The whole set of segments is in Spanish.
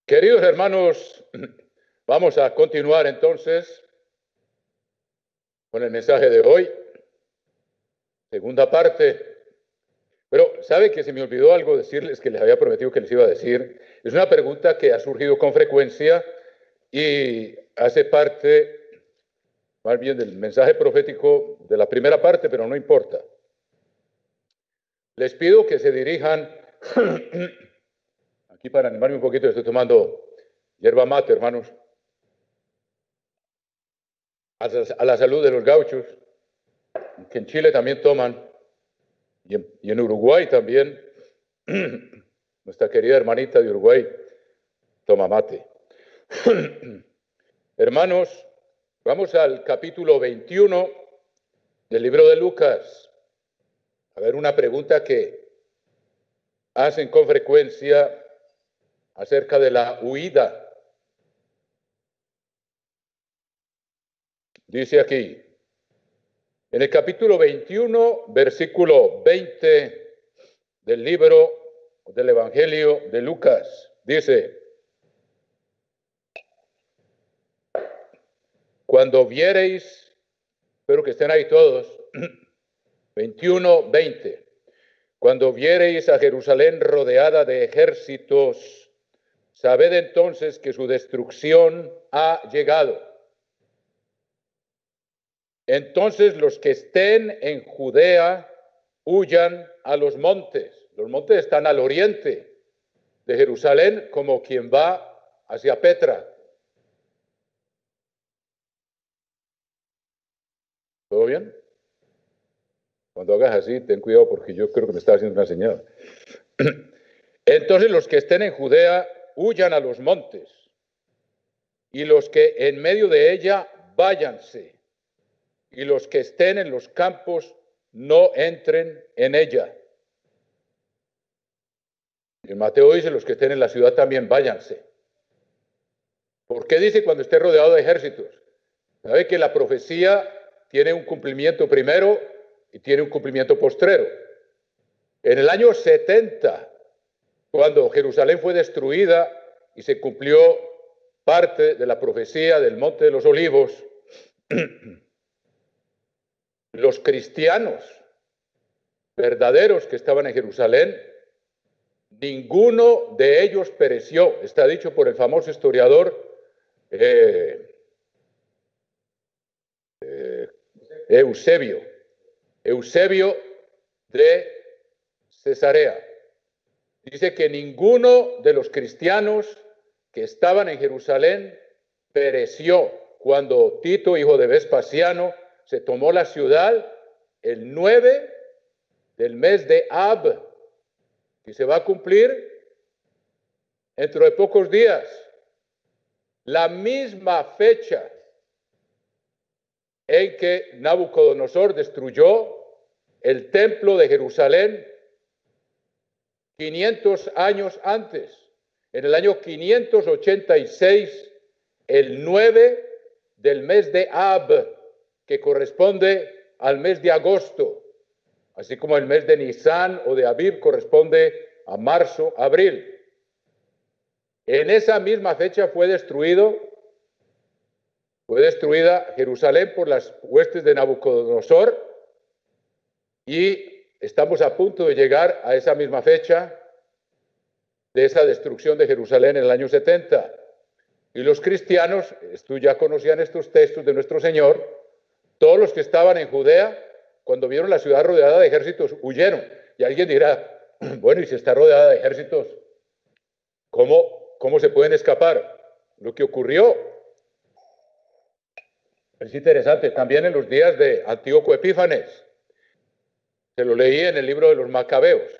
Queridos hermanos, vamos a continuar entonces con el mensaje de hoy, segunda parte. Pero, ¿sabe que se me olvidó algo decirles que les había prometido que les iba a decir? Es una pregunta que ha surgido con frecuencia y hace parte, más bien, del mensaje profético de la primera parte, pero no importa. Les pido que se dirijan, aquí para animarme un poquito, estoy tomando yerba mate, hermanos, a la salud de los gauchos, que en Chile también toman, y en Uruguay también. Nuestra querida hermanita de Uruguay toma mate. Hermanos, vamos al capítulo 21 del libro de Lucas. A ver, una pregunta que hacen con frecuencia acerca de la huida. Dice aquí, en el capítulo 21, versículo 20 del libro del Evangelio de Lucas, dice: cuando viereis, espero que estén ahí todos, 21, 20, cuando viereis a Jerusalén rodeada de ejércitos, sabed entonces que su destrucción ha llegado. Entonces los que estén en Judea huyan a los montes. Los montes están al oriente de Jerusalén, como quien va hacia Petra. ¿Todo bien? Cuando hagas así, ten cuidado porque yo creo que me está haciendo una señal. Entonces los que estén en Judea huyan a los montes, y los que en medio de ella váyanse, y los que estén en los campos no entren en ella. En Mateo dice: los que estén en la ciudad también váyanse. ¿Por qué dice cuando esté rodeado de ejércitos? Sabe que la profecía tiene un cumplimiento primero y tiene un cumplimiento postrero. En el año 70, cuando Jerusalén fue destruida y se cumplió parte de la profecía del Monte de los Olivos, los cristianos verdaderos que estaban en Jerusalén, ninguno de ellos pereció. Está dicho por el famoso historiador Eusebio de Cesarea. Dice que ninguno de los cristianos que estaban en Jerusalén pereció cuando Tito, hijo de Vespasiano, se tomó la ciudad el 9 del mes de Ab, y se va a cumplir dentro de pocos días. La misma fecha en que Nabucodonosor destruyó el templo de Jerusalén 500 años antes, en el año 586, el 9 del mes de Ab, que corresponde al mes de agosto, así como el mes de Nisan o de Abib corresponde a marzo, abril. En esa misma fecha fue destruida Jerusalén por las huestes de Nabucodonosor, y estamos a punto de llegar a esa misma fecha de esa destrucción de Jerusalén en el año 70. Y los cristianos, ya conocían estos textos de nuestro Señor, todos los que estaban en Judea, cuando vieron la ciudad rodeada de ejércitos, huyeron. Y alguien dirá: bueno, y si está rodeada de ejércitos, ¿cómo se pueden escapar? Lo que ocurrió es interesante. También en los días de Antíoco Epífanes, se lo leí en el libro de los Macabeos,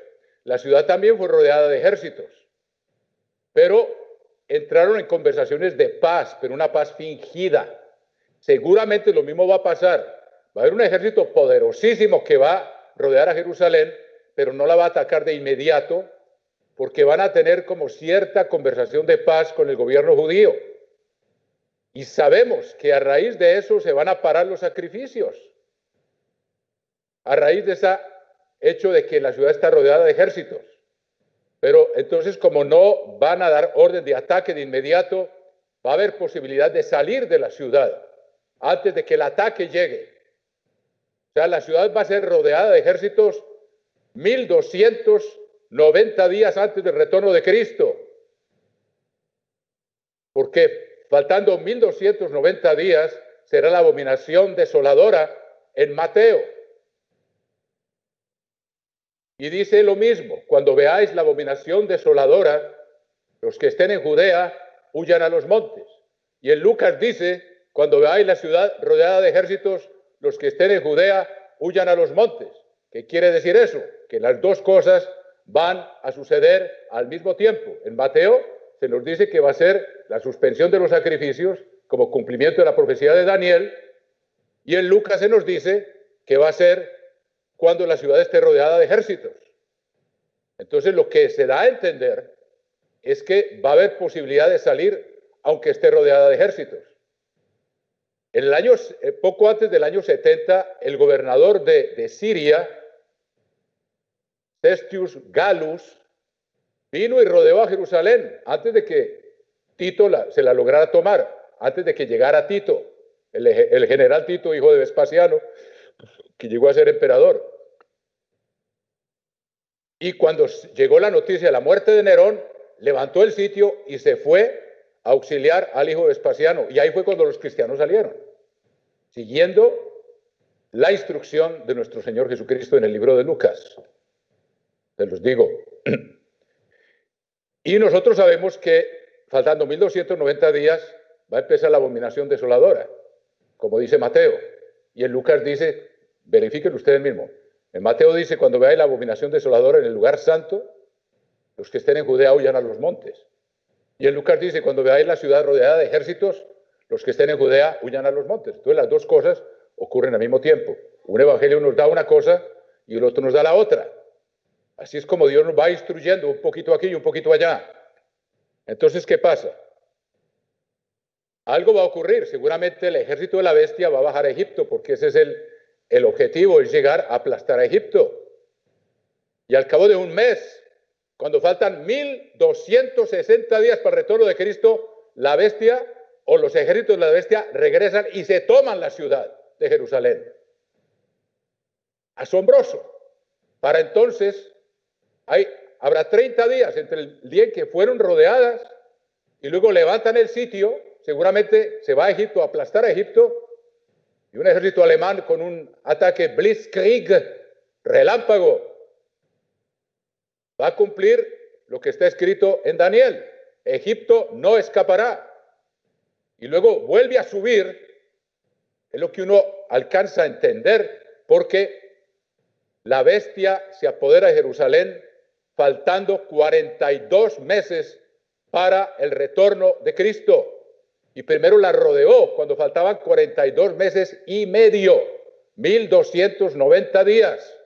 la ciudad también fue rodeada de ejércitos, pero entraron en conversaciones de paz, pero una paz fingida. Seguramente lo mismo va a pasar. Va a haber un ejército poderosísimo que va a rodear a Jerusalén, pero no la va a atacar de inmediato, porque van a tener como cierta conversación de paz con el gobierno judío. Y sabemos que a raíz de eso se van a parar los sacrificios. A raíz de ese hecho de que la ciudad está rodeada de ejércitos. Pero entonces, como no van a dar orden de ataque de inmediato, va a haber posibilidad de salir de la ciudad antes de que el ataque llegue. O sea, la ciudad va a ser rodeada de ejércitos 1290 días antes del retorno de Cristo. Porque faltando 1290 días será la abominación desoladora en Mateo. Y dice lo mismo: cuando veáis la abominación desoladora, los que estén en Judea huyan a los montes. Y en Lucas dice: cuando veáis la ciudad rodeada de ejércitos, los que estén en Judea huyan a los montes. ¿Qué quiere decir eso? Que las dos cosas van a suceder al mismo tiempo. En Mateo se nos dice que va a ser la suspensión de los sacrificios como cumplimiento de la profecía de Daniel, y en Lucas se nos dice que va a ser cuando la ciudad esté rodeada de ejércitos. Entonces, lo que se da a entender es que va a haber posibilidad de salir aunque esté rodeada de ejércitos. En el año, poco antes del año 70, el gobernador de Siria, Cestius Gallus, vino y rodeó a Jerusalén antes de que Tito se la lograra tomar, antes de que llegara Tito, el general Tito, hijo de Vespasiano, que llegó a ser emperador. Y cuando llegó la noticia de la muerte de Nerón, levantó el sitio y se fue a auxiliar al hijo de Vespasiano. Y ahí fue cuando los cristianos salieron, siguiendo la instrucción de nuestro Señor Jesucristo en el libro de Lucas. Se los digo. Y nosotros sabemos que faltando 1290 días va a empezar la abominación desoladora, como dice Mateo. Y en Lucas dice, verifiquen ustedes mismos. En Mateo dice: cuando veáis la abominación desoladora en el lugar santo, los que estén en Judea huyan a los montes. Y en Lucas dice: cuando veáis la ciudad rodeada de ejércitos, los que estén en Judea huyan a los montes. Entonces las dos cosas ocurren al mismo tiempo. Un evangelio nos da una cosa y el otro nos da la otra. Así es como Dios nos va instruyendo un poquito aquí y un poquito allá. Entonces, ¿qué pasa? Algo va a ocurrir. Seguramente el ejército de la bestia va a bajar a Egipto, porque ese es el objetivo, es llegar a aplastar a Egipto. Y al cabo de un mes, cuando faltan 1260 días para el retorno de Cristo, la bestia o los ejércitos de la bestia regresan y se toman la ciudad de Jerusalén. Asombroso. Para entonces habrá 30 días entre el día en que fueron rodeadas y luego levantan el sitio. Seguramente se va a Egipto a aplastar a Egipto, y un ejército alemán con un ataque Blitzkrieg, relámpago, va a cumplir lo que está escrito en Daniel: Egipto no escapará. Y luego vuelve a subir, es lo que uno alcanza a entender, porque la bestia se apodera de Jerusalén faltando 42 meses para el retorno de Cristo. Y primero la rodeó cuando faltaban 42 meses y medio, 1290 días.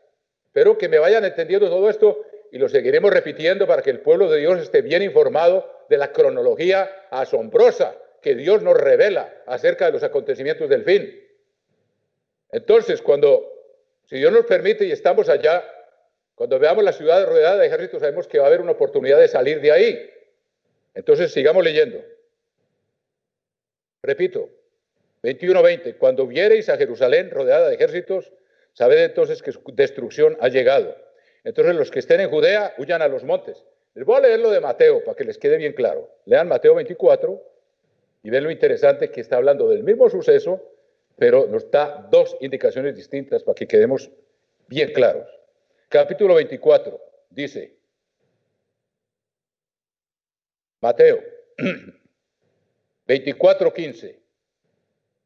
Espero que me vayan entendiendo todo esto, y lo seguiremos repitiendo para que el pueblo de Dios esté bien informado de la cronología asombrosa que Dios nos revela acerca de los acontecimientos del fin. Entonces, si Dios nos permite y estamos allá, cuando veamos la ciudad rodeada de ejércitos, sabemos que va a haber una oportunidad de salir de ahí. Entonces, sigamos leyendo. Repito, 21:20. Cuando viereis a Jerusalén rodeada de ejércitos, sabed entonces que su destrucción ha llegado. Entonces, los que estén en Judea huyan a los montes. Les voy a leer lo de Mateo para que les quede bien claro. Lean Mateo 24 y ven lo interesante que está hablando del mismo suceso, pero nos da dos indicaciones distintas para que quedemos bien claros. Capítulo 24 dice, Mateo 24:15.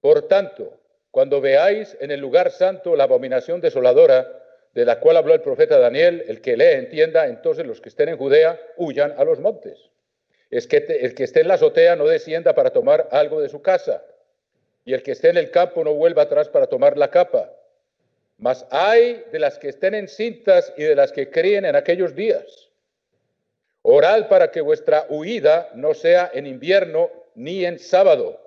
Por tanto, cuando veáis en el lugar santo la abominación desoladora de la cual habló el profeta Daniel, el que lee entienda, entonces los que estén en Judea huyan a los montes. El que esté en la azotea no descienda para tomar algo de su casa, y el que esté en el campo no vuelva atrás para tomar la capa. Mas ay de las que estén encintas y de las que críen en aquellos días. Orad para que vuestra huida no sea en invierno ni en sábado,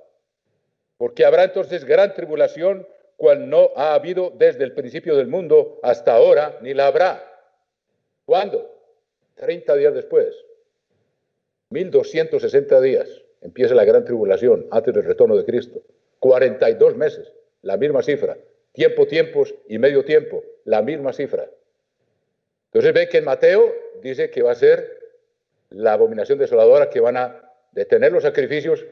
porque habrá entonces gran tribulación, cual no ha habido desde el principio del mundo hasta ahora, ni la habrá. ¿Cuándo? 30 días después, 1260 días, empieza la gran tribulación antes del retorno de Cristo. 42 meses, la misma cifra. Tiempos y medio tiempo, la misma cifra. Entonces ve que en Mateo dice que va a ser la abominación desoladora, que van a detener los sacrificios,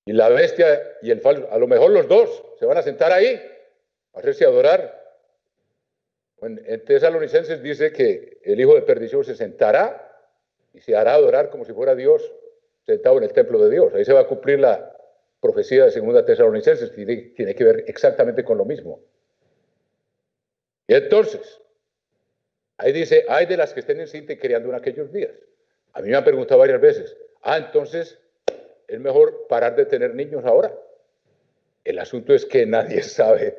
y la bestia y el falso, a lo mejor los dos se van a sentar ahí, a hacerse adorar. En Tesalonicenses dice que el hijo de perdición se sentará y se hará adorar como si fuera Dios sentado en el templo de Dios. Ahí se va a cumplir la profecía de 2 Tesalonicenses, que tiene que ver exactamente con lo mismo. Y entonces, ahí dice, hay de las que estén encinta y criando en aquellos días. A mí me han preguntado varias veces, entonces es mejor parar de tener niños ahora. El asunto es que nadie sabe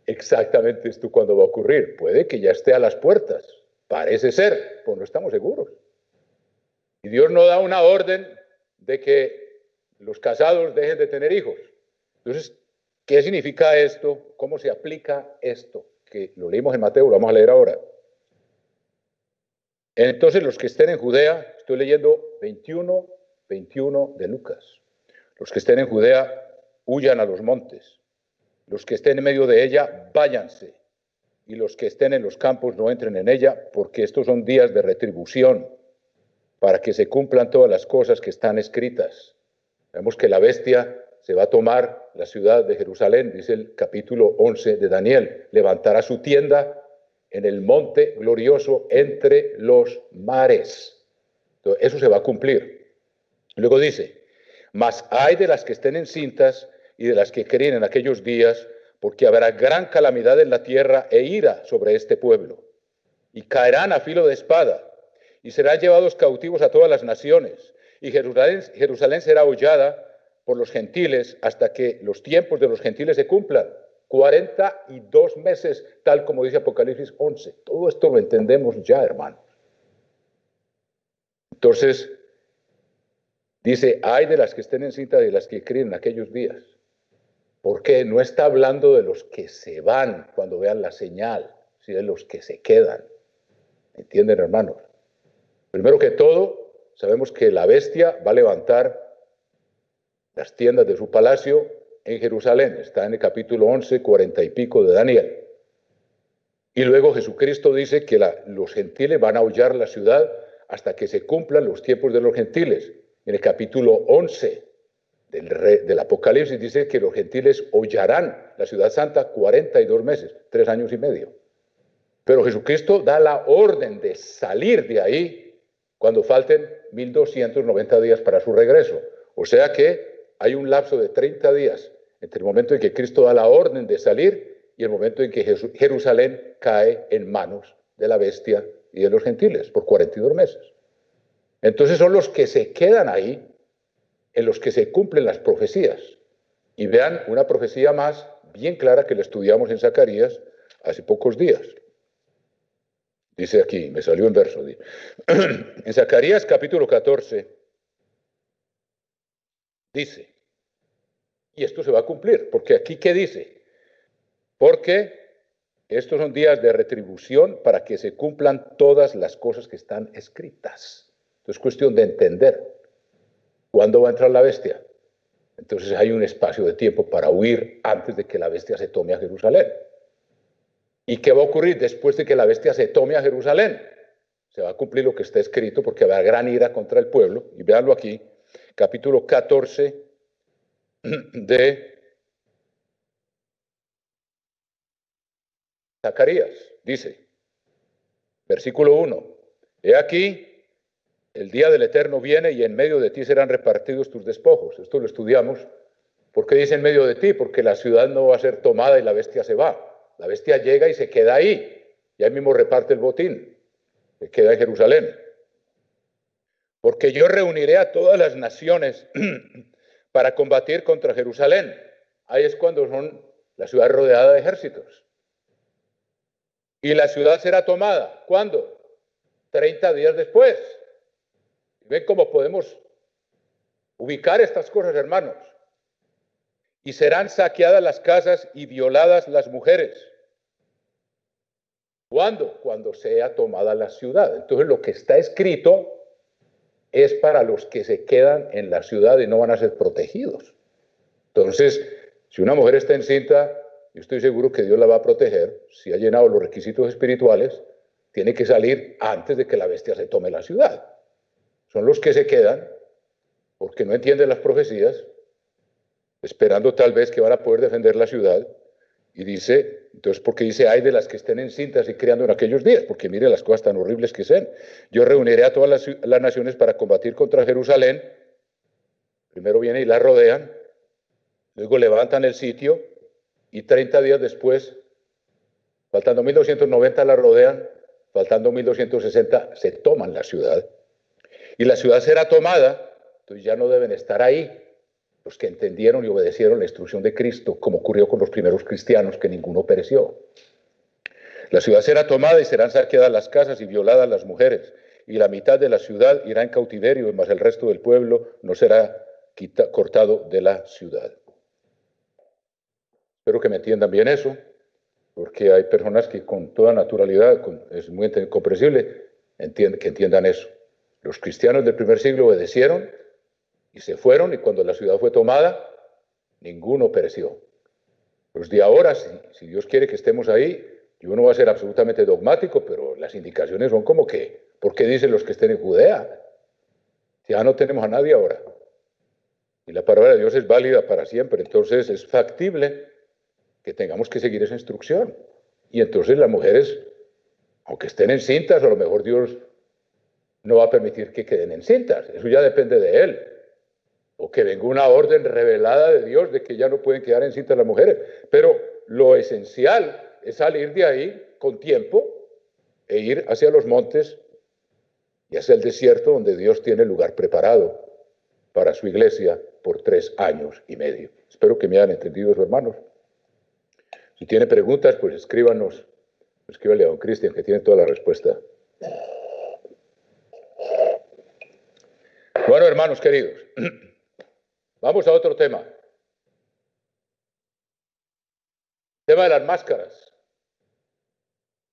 exactamente esto cuándo va a ocurrir. Puede que ya esté a las puertas, parece ser, pues no estamos seguros. Y Dios no da una orden de que los casados dejen de tener hijos. Entonces, ¿qué significa esto? ¿Cómo se aplica esto? Que lo leímos en Mateo, lo vamos a leer ahora. Entonces, los que estén en Judea, estoy leyendo 21 de Lucas. Los que estén en Judea, huyan a los montes. Los que estén en medio de ella, váyanse. Y los que estén en los campos, no entren en ella, porque estos son días de retribución, para que se cumplan todas las cosas que están escritas. Vemos que la bestia se va a tomar la ciudad de Jerusalén, dice el capítulo 11 de Daniel. Levantará su tienda en el monte glorioso entre los mares. Entonces, eso se va a cumplir. Luego dice, mas hay de las que estén encintas y de las que críen en aquellos días, porque habrá gran calamidad en la tierra e ira sobre este pueblo. Y caerán a filo de espada, y serán llevados cautivos a todas las naciones, y Jerusalén será hollada por los gentiles hasta que los tiempos de los gentiles se cumplan. 42 meses, tal como dice Apocalipsis 11. Todo esto lo entendemos ya, hermanos. Entonces, dice, hay de las que estén encintas y de las que críen en aquellos días. ¿Por qué? No está hablando de los que se van cuando vean la señal, sino de los que se quedan. ¿Entienden, hermanos? Primero que todo, sabemos que la bestia va a levantar las tiendas de su palacio en Jerusalén. Está en el capítulo 11, 40 y pico de Daniel. Y luego Jesucristo dice que los gentiles van a hollar la ciudad hasta que se cumplan los tiempos de los gentiles. En el capítulo 11 del Apocalipsis dice que los gentiles hollarán la ciudad santa 42 meses, 3 años y medio. Pero Jesucristo da la orden de salir de ahí cuando falten 1290 días para su regreso. O sea que hay un lapso de 30 días entre el momento en que Cristo da la orden de salir y el momento en que Jerusalén cae en manos de la bestia y de los gentiles por 42 meses. Entonces son los que se quedan ahí, en los que se cumplen las profecías. Y vean una profecía más bien clara que la estudiamos en Zacarías hace pocos días. Dice aquí, me salió un verso. En Zacarías capítulo 14, dice, y esto se va a cumplir, porque aquí, ¿qué dice? Porque estos son días de retribución para que se cumplan todas las cosas que están escritas. Entonces es cuestión de entender cuándo va a entrar la bestia. Entonces hay un espacio de tiempo para huir antes de que la bestia se tome a Jerusalén. ¿Y qué va a ocurrir después de que la bestia se tome a Jerusalén? Se va a cumplir lo que está escrito porque habrá gran ira contra el pueblo. Y véanlo aquí, capítulo 14 de Zacarías. Dice, versículo 1, he aquí, el día del Eterno viene y en medio de ti serán repartidos tus despojos. Esto lo estudiamos. ¿Por qué dice en medio de ti? Porque la ciudad no va a ser tomada y la bestia se va. La bestia llega y se queda ahí. Y ahí mismo reparte el botín. Se queda en Jerusalén. Porque yo reuniré a todas las naciones para combatir contra Jerusalén. Ahí es cuando son la ciudad rodeada de ejércitos. Y la ciudad será tomada. ¿Cuándo? 30 días después. ¿Ven cómo podemos ubicar estas cosas, hermanos? Y serán saqueadas las casas y violadas las mujeres. ¿Cuándo? Cuando sea tomada la ciudad. Entonces lo que está escrito es para los que se quedan en la ciudad y no van a ser protegidos. Entonces, si una mujer está encinta, yo estoy seguro que Dios la va a proteger. Si ha llenado los requisitos espirituales, tiene que salir antes de que la bestia se tome la ciudad. Son los que se quedan porque no entienden las profecías, esperando tal vez que van a poder defender la ciudad. Y dice, entonces, ¿por qué dice, ay de las que estén encintas y criando en aquellos días? Porque mire las cosas tan horribles que sean. Yo reuniré a todas las naciones para combatir contra Jerusalén. Primero vienen y la rodean, luego levantan el sitio y 30 días después, faltando 1290 la rodean, faltando 1260 se toman la ciudad. Y la ciudad será tomada, entonces ya no deben estar ahí los que entendieron y obedecieron la instrucción de Cristo, como ocurrió con los primeros cristianos, que ninguno pereció. La ciudad será tomada y serán saqueadas las casas y violadas las mujeres, y la mitad de la ciudad irá en cautiverio, más el resto del pueblo no será cortado de la ciudad. Espero que me entiendan bien eso, porque hay personas que con toda naturalidad, es muy comprensible, que entiendan eso. Los cristianos del primer siglo obedecieron y se fueron, y cuando la ciudad fue tomada, ninguno pereció. Los de ahora, si Dios quiere que estemos ahí, yo no voy a ser absolutamente dogmático, pero las indicaciones son como que, ¿por qué dicen los que estén en Judea? Ya no tenemos a nadie ahora. Y la palabra de Dios es válida para siempre, entonces es factible que tengamos que seguir esa instrucción. Y entonces las mujeres, aunque estén encintas, a lo mejor Dios no va a permitir que queden encintas. Eso ya depende de Él. O que venga una orden revelada de Dios de que ya no pueden quedar encintas las mujeres. Pero lo esencial es salir de ahí con tiempo e ir hacia los montes y hacia el desierto donde Dios tiene lugar preparado para su iglesia por 3 años y medio. Espero que me hayan entendido eso, hermanos. Si tiene preguntas, pues escríbanle a don Cristian, que tiene toda la respuesta. Bueno, hermanos queridos, vamos a otro tema. Tema de las máscaras.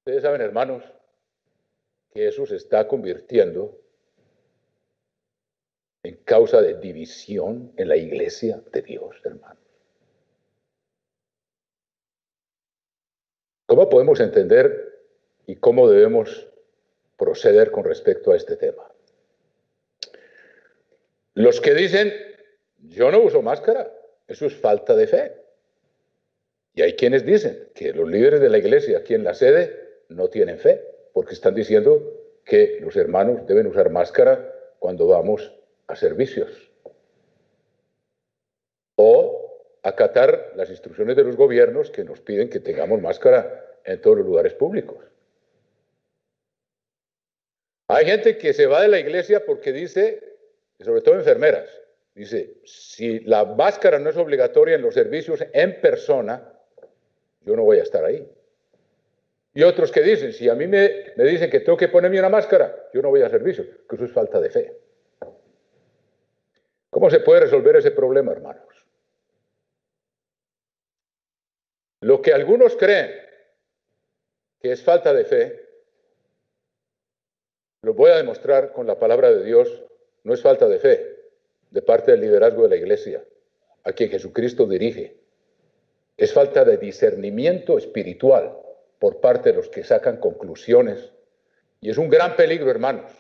Ustedes saben, hermanos, que eso se está convirtiendo en causa de división en la iglesia de Dios, hermanos. ¿Cómo podemos entender y cómo debemos proceder con respecto a este tema? Los que dicen, yo no uso máscara, eso es falta de fe. Y hay quienes dicen que los líderes de la iglesia aquí en la sede no tienen fe, porque están diciendo que los hermanos deben usar máscara cuando vamos a servicios. O acatar las instrucciones de los gobiernos que nos piden que tengamos máscara en todos los lugares públicos. Hay gente que se va de la iglesia porque dice, sobre todo enfermeras, dice, si la máscara no es obligatoria en los servicios en persona, yo no voy a estar ahí. Y otros que dicen, si a mí me dicen que tengo que ponerme una máscara, yo no voy a servicio, que eso es falta de fe. ¿Cómo se puede resolver ese problema, hermanos? Lo que algunos creen que es falta de fe, lo voy a demostrar con la palabra de Dios, no es falta de fe de parte del liderazgo de la iglesia, a quien Jesucristo dirige. Es falta de discernimiento espiritual por parte de los que sacan conclusiones. Y es un gran peligro, hermanos.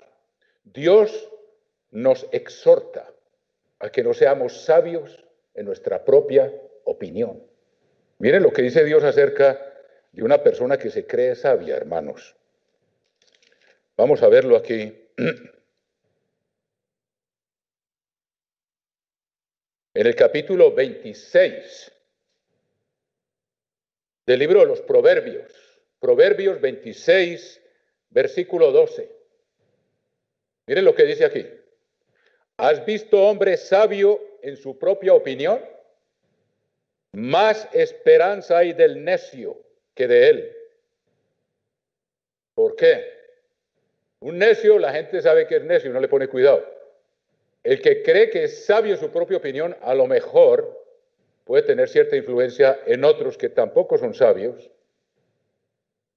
Dios nos exhorta a que no seamos sabios en nuestra propia opinión. Miren lo que dice Dios acerca de una persona que se cree sabia, hermanos. Vamos a verlo aquí. En el capítulo 26 del libro de los Proverbios, Proverbios 26, versículo 12. Miren lo que dice aquí. ¿Has visto hombre sabio en su propia opinión? Más esperanza hay del necio que de él. ¿Por qué? Un necio, la gente sabe que es necio y no le pone cuidado. El que cree que es sabio en su propia opinión, a lo mejor puede tener cierta influencia en otros que tampoco son sabios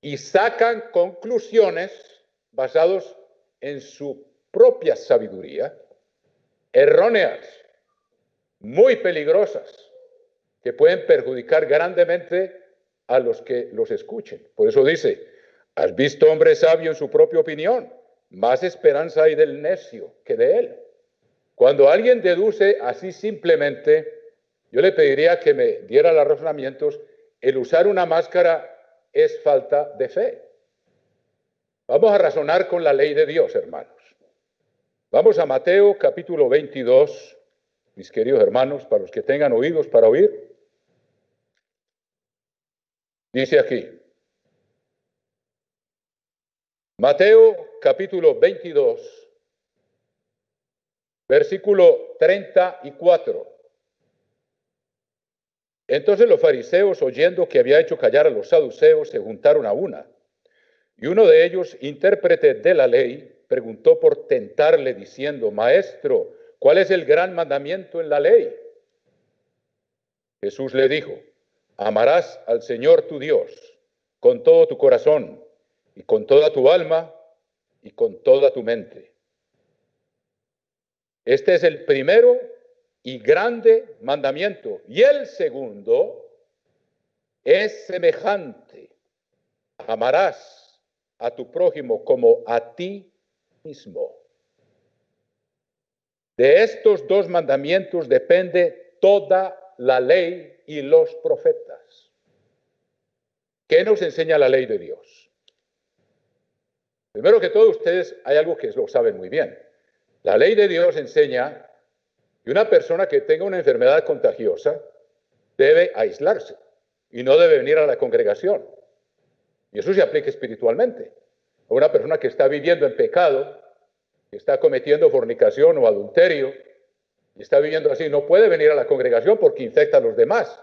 y sacan conclusiones basadas en su propia sabiduría, erróneas, muy peligrosas, que pueden perjudicar grandemente a los que los escuchen. Por eso dice, ¿has visto hombre sabio en su propia opinión? Más esperanza hay del necio que de él. Cuando alguien deduce así simplemente, yo le pediría que me diera los razonamientos. El usar una máscara es falta de fe. Vamos a razonar con la ley de Dios, hermanos. Vamos a Mateo capítulo 22, mis queridos hermanos, para los que tengan oídos para oír. Dice aquí, Mateo capítulo 22, versículo 34. Entonces los fariseos, oyendo que había hecho callar a los saduceos, se juntaron a una. Y uno de ellos, intérprete de la ley, preguntó por tentarle, diciendo, Maestro, ¿cuál es el gran mandamiento en la ley? Jesús le dijo, amarás al Señor tu Dios con todo tu corazón y con toda tu alma y con toda tu mente. Este es el primero y grande mandamiento. Y el segundo es semejante. Amarás a tu prójimo como a ti mismo. De estos dos mandamientos depende toda la ley y los profetas. ¿Qué nos enseña la ley de Dios? Primero que todo, ustedes hay algo que lo saben muy bien. La ley de Dios enseña que una persona que tenga una enfermedad contagiosa debe aislarse y no debe venir a la congregación. Y eso se aplica espiritualmente. A una persona que está viviendo en pecado, que está cometiendo fornicación o adulterio, y está viviendo así, no puede venir a la congregación porque infecta a los demás.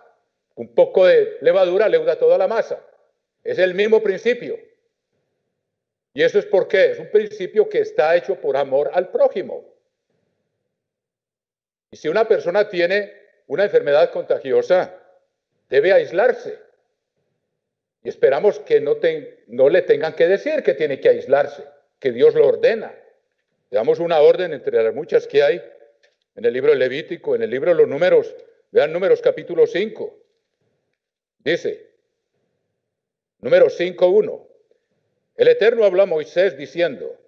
Un poco de levadura leuda toda la masa. Es el mismo principio. ¿Y eso es por qué? Es un principio que está hecho por amor al prójimo. Y si una persona tiene una enfermedad contagiosa, debe aislarse. Y esperamos que no le tengan que decir que tiene que aislarse, que Dios lo ordena. Le damos una orden entre las muchas que hay en el libro de Levítico, en el libro de los Números. Vean Números capítulo 5. Dice, Números 5:1. El Eterno habló a Moisés diciendo,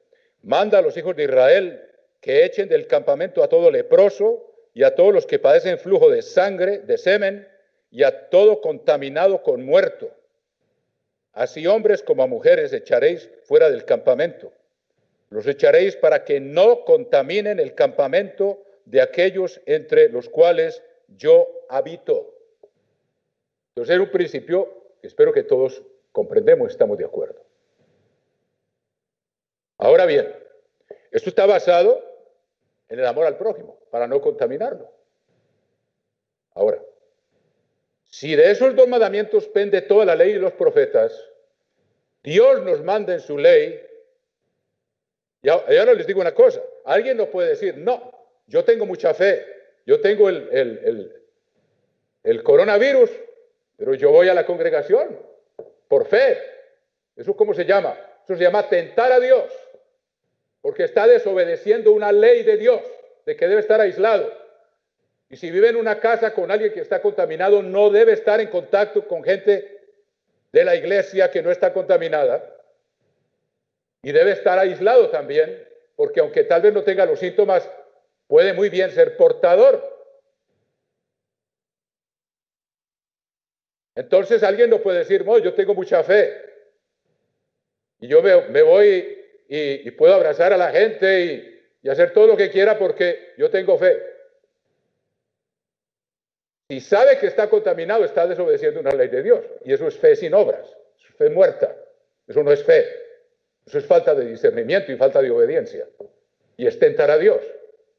manda a los hijos de Israel que echen del campamento a todo leproso y a todos los que padecen flujo de sangre, de semen, y a todo contaminado con muerto. Así hombres como a mujeres echaréis fuera del campamento. Los echaréis para que no contaminen el campamento de aquellos entre los cuales yo habito. Entonces es un principio que espero que todos comprendemos y estamos de acuerdo. Ahora bien, esto está basado en el amor al prójimo, para no contaminarlo. Ahora, si de esos dos mandamientos pende toda la ley y los profetas, Dios nos manda en su ley, y ahora les digo una cosa, alguien no puede decir, no, yo tengo mucha fe, yo tengo el coronavirus, pero yo voy a la congregación por fe. ¿Eso cómo se llama? Eso se llama tentar a Dios, porque está desobedeciendo una ley de Dios, de que debe estar aislado. Y si vive en una casa con alguien que está contaminado, no debe estar en contacto con gente de la iglesia que no está contaminada. Y debe estar aislado también, porque aunque tal vez no tenga los síntomas, puede muy bien ser portador. Entonces alguien no puede decir, no, yo tengo mucha fe. Y yo me voy y puedo abrazar a la gente y hacer todo lo que quiera porque yo tengo fe. Si sabe que está contaminado, está desobedeciendo una ley de Dios. Y eso es fe sin obras, es fe muerta. Eso no es fe. Eso es falta de discernimiento y falta de obediencia. Y es tentar a Dios.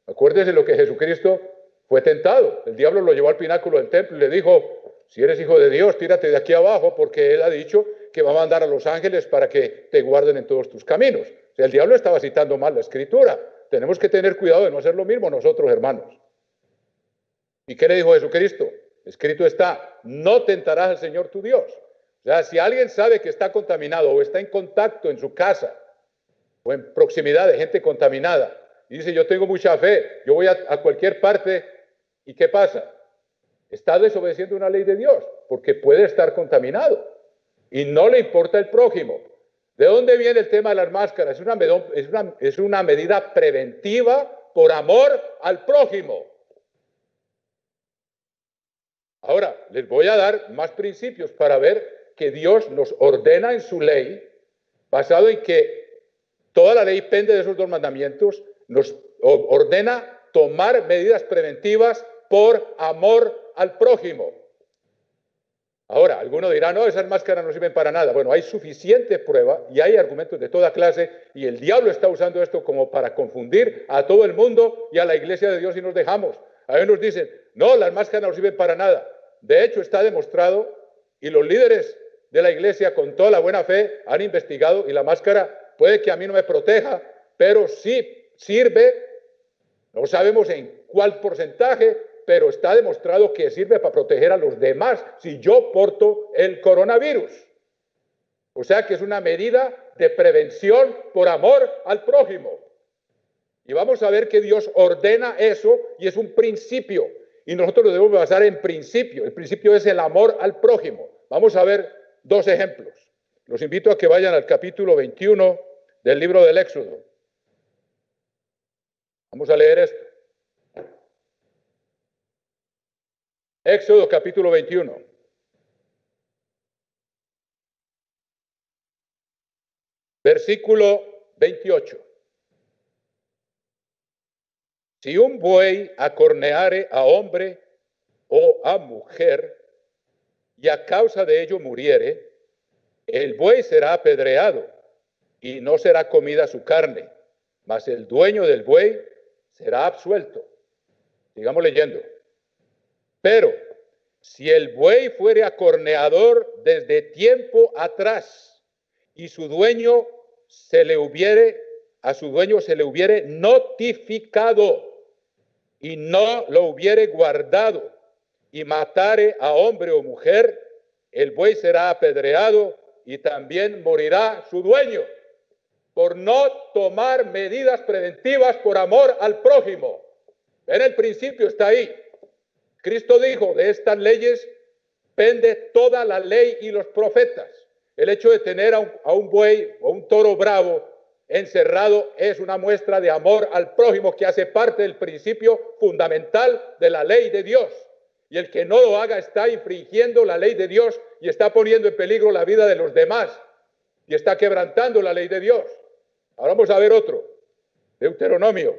Acuérdense lo que Jesucristo fue tentado. El diablo lo llevó al pináculo del templo y le dijo, si eres hijo de Dios, tírate de aquí abajo, porque él ha dicho que va a mandar a los ángeles para que te guarden en todos tus caminos. O sea, el diablo estaba citando mal la Escritura. Tenemos que tener cuidado de no hacer lo mismo nosotros, hermanos. ¿Y qué le dijo Jesucristo? Escrito está, no tentarás al Señor tu Dios. O sea, si alguien sabe que está contaminado o está en contacto en su casa o en proximidad de gente contaminada y dice, yo tengo mucha fe, yo voy a cualquier parte, ¿y qué pasa? Está desobedeciendo una ley de Dios porque puede estar contaminado y no le importa el prójimo. ¿De dónde viene el tema de las máscaras? Es una medida preventiva por amor al prójimo. Ahora, les voy a dar más principios para ver que Dios nos ordena en su ley, basado en que toda la ley pende de esos dos mandamientos, nos ordena tomar medidas preventivas por amor al prójimo. Ahora, alguno dirá, no, esas máscaras no sirven para nada. Bueno, hay suficiente prueba y hay argumentos de toda clase y el diablo está usando esto como para confundir a todo el mundo y a la iglesia de Dios y nos dejamos. A veces nos dicen, no, las máscaras no sirven para nada. De hecho, está demostrado y los líderes de la iglesia con toda la buena fe han investigado y la máscara puede que a mí no me proteja, pero sí sirve, no sabemos en cuál porcentaje, pero está demostrado que sirve para proteger a los demás si yo porto el coronavirus. O sea que es una medida de prevención por amor al prójimo. Y vamos a ver que Dios ordena eso y es un principio. Y nosotros lo debemos basar en principio. El principio es el amor al prójimo. Vamos a ver dos ejemplos. Los invito a que vayan al capítulo 21 del libro del Éxodo. Vamos a leer esto. Éxodo capítulo 21. Versículo 28. Si un buey acorneare a hombre o a mujer, y a causa de ello muriere, el buey será apedreado, y no será comida su carne, mas el dueño del buey será absuelto. Sigamos leyendo. Pero si el buey fuere acorneador desde tiempo atrás, y su dueño a su dueño se le hubiere notificado y no lo hubiere guardado y matare a hombre o mujer, el buey será apedreado y también morirá su dueño por no tomar medidas preventivas por amor al prójimo. En el principio está ahí. Cristo dijo, de estas leyes pende toda la ley y los profetas. El hecho de tener a un buey o un toro bravo encerrado es una muestra de amor al prójimo que hace parte del principio fundamental de la ley de Dios. Y el que no lo haga está infringiendo la ley de Dios y está poniendo en peligro la vida de los demás y está quebrantando la ley de Dios. Ahora vamos a ver otro. Deuteronomio,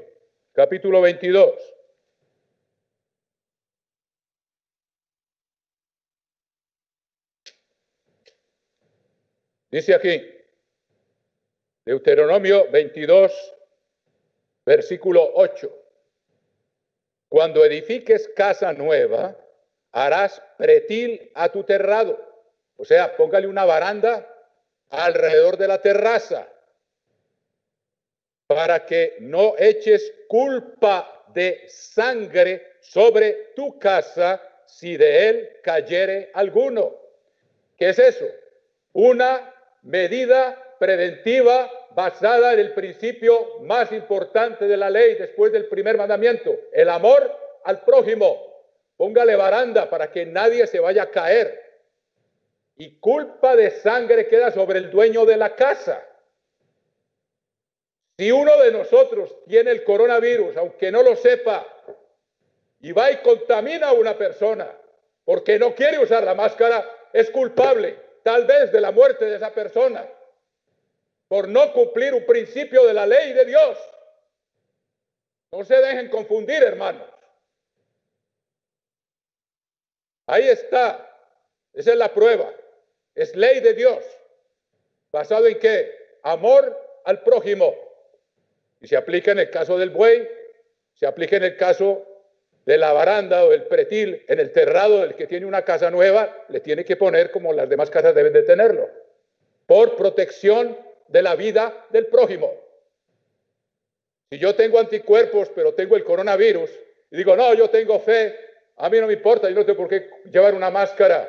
capítulo 22. Dice aquí, Deuteronomio 22, versículo 8. Cuando edifiques casa nueva, harás pretil a tu terrado. O sea, póngale una baranda alrededor de la terraza para que no eches culpa de sangre sobre tu casa si de él cayere alguno. ¿Qué es eso? Una medida preventiva basada en el principio más importante de la ley después del primer mandamiento, el amor al prójimo. Póngale baranda para que nadie se vaya a caer. Y culpa de sangre queda sobre el dueño de la casa. Si uno de nosotros tiene el coronavirus, aunque no lo sepa, y va y contamina a una persona porque no quiere usar la máscara, es culpable, tal vez de la muerte de esa persona, por no cumplir un principio de la ley de Dios. No se dejen confundir, hermanos. Ahí está. Esa es la prueba. Es ley de Dios. ¿Basado en qué? Amor al prójimo. Y se aplica en el caso del buey, se aplica en el caso de la baranda o del pretil, en el terrado del que tiene una casa nueva, le tiene que poner como las demás casas deben de tenerlo, por protección de la vida del prójimo. Si yo tengo anticuerpos, pero tengo el coronavirus, y digo, no, yo tengo fe, a mí no me importa, yo no tengo por qué llevar una máscara.